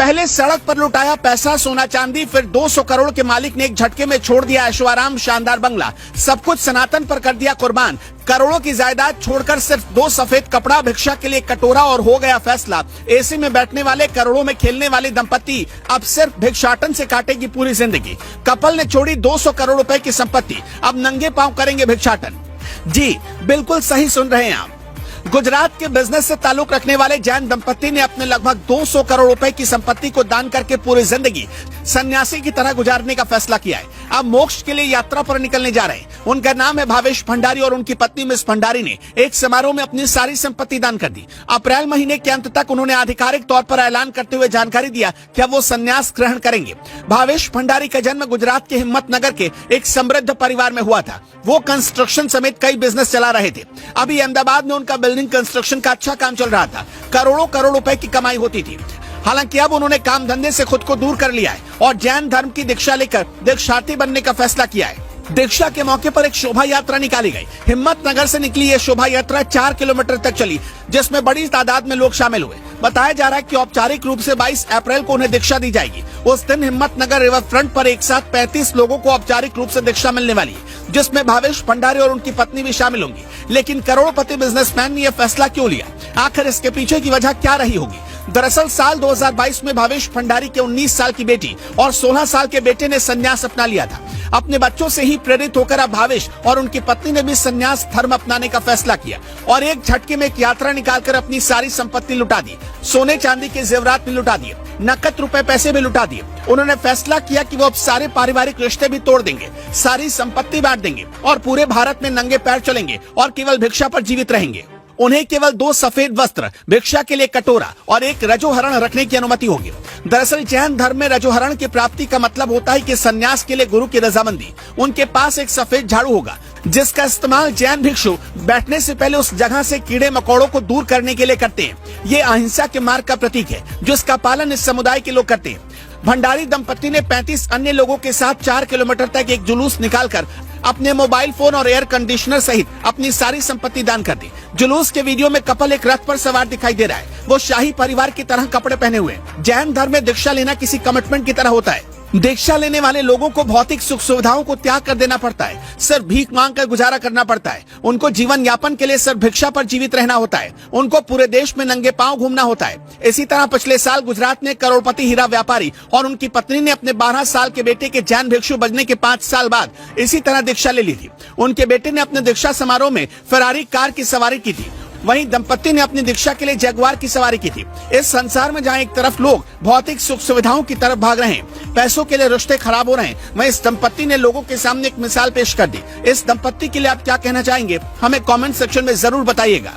पहले सड़क पर लुटाया पैसा, सोना चांदी, फिर 200 करोड़ के मालिक ने एक झटके में छोड़ दिया ऐशो आराम, शानदार बंगला, सब कुछ सनातन पर कर दिया कुर्बान। करोड़ों की जायदाद छोड़कर सिर्फ 2 सफेद कपड़ा, भिक्षा के लिए कटोरा और हो गया फैसला। एसी में बैठने वाले, करोड़ों में खेलने वाली दंपत्ति अब सिर्फ भिक्षाटन से काटेगी पूरी जिंदगी। कपल ने छोड़ी 200 करोड़ रुपए की संपत्ति, अब नंगे पांव करेंगे भिक्षाटन। जी बिल्कुल सही सुन रहे हैं आप। गुजरात के बिजनेस से ताल्लुक रखने वाले जैन दंपत्ति ने अपने लगभग 200 करोड़ रुपए की संपत्ति को दान करके पूरी जिंदगी सन्यासी की तरह गुजारने का फैसला किया है। अब मोक्ष के लिए यात्रा पर निकलने जा रहे हैं। उनका नाम है भावेश भंडारी और उनकी पत्नी मिस भंडारी ने एक समारोह में अपनी सारी संपत्ति दान कर दी। अप्रैल महीने के अंत तक उन्होंने आधिकारिक तौर पर ऐलान करते हुए जानकारी दिया कि अब वो संन्यास ग्रहण करेंगे। भावेश भंडारी का जन्म गुजरात के हिम्मतनगर के एक समृद्ध परिवार में हुआ था। वो कंस्ट्रक्शन समेत कई बिजनेस चला रहे थे। अभी अहमदाबाद में उनका बिल्डिंग कंस्ट्रक्शन का अच्छा काम चल रहा था। करोड़ों करोड़ रुपए की कमाई होती थी। हालांकि अब उन्होंने काम धंधे से खुद को दूर कर लिया है और जैन धर्म की दीक्षा लेकर दीक्षार्थी बनने का फैसला किया है। दीक्षा के मौके पर एक शोभा यात्रा निकाली गई। हिम्मतनगर से निकली ये शोभा यात्रा 4 किलोमीटर तक चली, जिसमें बड़ी तादाद में लोग शामिल हुए। बताया जा रहा है कि औपचारिक रूप से 22 अप्रैल को उन्हें दीक्षा दी जाएगी। उस दिन हिम्मतनगर रिवर फ्रंट पर एक साथ 35 लोगों को औपचारिक रूप से दीक्षा मिलने वाली है, जिसमें भावेश भंडारी और उनकी पत्नी भी शामिल होंगी। लेकिन करोड़पति बिजनेसमैन ने यह फैसला क्यों लिया? आखिर इसके पीछे की वजह क्या रही होगी? दरअसल साल 2022 में भावेश भंडारी के 19 साल की बेटी और 16 साल के बेटे ने संन्यास अपना लिया था। अपने बच्चों से ही प्रेरित होकर अब भावेश और उनकी पत्नी ने भी संन्यास धर्म अपनाने का फैसला किया और एक झटके में एक यात्रा निकालकर अपनी सारी संपत्ति लुटा दी। सोने चांदी के जेवरात भी लुटा दिए, नकद रुपए पैसे भी लुटा दिए। उन्होंने फैसला किया कि वो अब सारे पारिवारिक रिश्ते भी तोड़ देंगे, सारी संपत्ति बांट देंगे और पूरे भारत में नंगे पैर चलेंगे और केवल भिक्षा पर जीवित रहेंगे। उन्हें केवल 2 सफेद वस्त्र, भिक्षा के लिए कटोरा और एक रजोहरण रखने की अनुमति होगी। दरअसल जैन धर्म में रजोहरण की प्राप्ति का मतलब होता है कि संन्यास के लिए गुरु की रजामंदी। उनके पास एक सफेद झाड़ू होगा, जिसका इस्तेमाल जैन भिक्षु बैठने से पहले उस जगह से कीड़े मकोड़ों को दूर करने के लिए करते हैं। ये अहिंसा के मार्ग का प्रतीक है, जिसका पालन इस समुदाय के लोग करते हैं। भंडारी दंपत्ति ने 35 अन्य लोगों के साथ 4 किलोमीटर तक एक जुलूस निकालकर अपने मोबाइल फोन और एयर कंडीशनर सहित अपनी सारी संपत्ति दान कर दी। जुलूस के वीडियो में कपल एक रथ पर सवार दिखाई दे रहा है। वो शाही परिवार की तरह कपड़े पहने हुए हैं। जैन धर्म में दीक्षा लेना किसी कमिटमेंट की तरह होता है। दीक्षा लेने वाले लोगों को भौतिक सुख सुविधाओं को त्याग कर देना पड़ता है, सिर्फ भीख मांग कर गुजारा करना पड़ता है। उनको जीवन यापन के लिए सिर्फ भिक्षा पर जीवित रहना होता है। उनको पूरे देश में नंगे पांव घूमना होता है। इसी तरह पिछले साल गुजरात में करोड़पति हीरा व्यापारी और उनकी पत्नी ने अपने 12 साल के बेटे के जैन भिक्षु बनने के 5 साल बाद इसी तरह दीक्षा ले ली थी। उनके बेटे ने अपने दीक्षा समारोह में फरारी कार की सवारी की थी। वहीं दंपत्ति ने अपनी दीक्षा के लिए जगुआर की सवारी की थी। इस संसार में जहां एक तरफ लोग भौतिक सुख सुविधाओं की तरफ भाग रहे हैं, पैसों के लिए रिश्ते खराब हो रहे हैं, वहीं इस दंपत्ति ने लोगों के सामने एक मिसाल पेश कर दी। इस दंपत्ति के लिए आप क्या कहना चाहेंगे? हमें कमेंट सेक्शन में जरूर बताइएगा।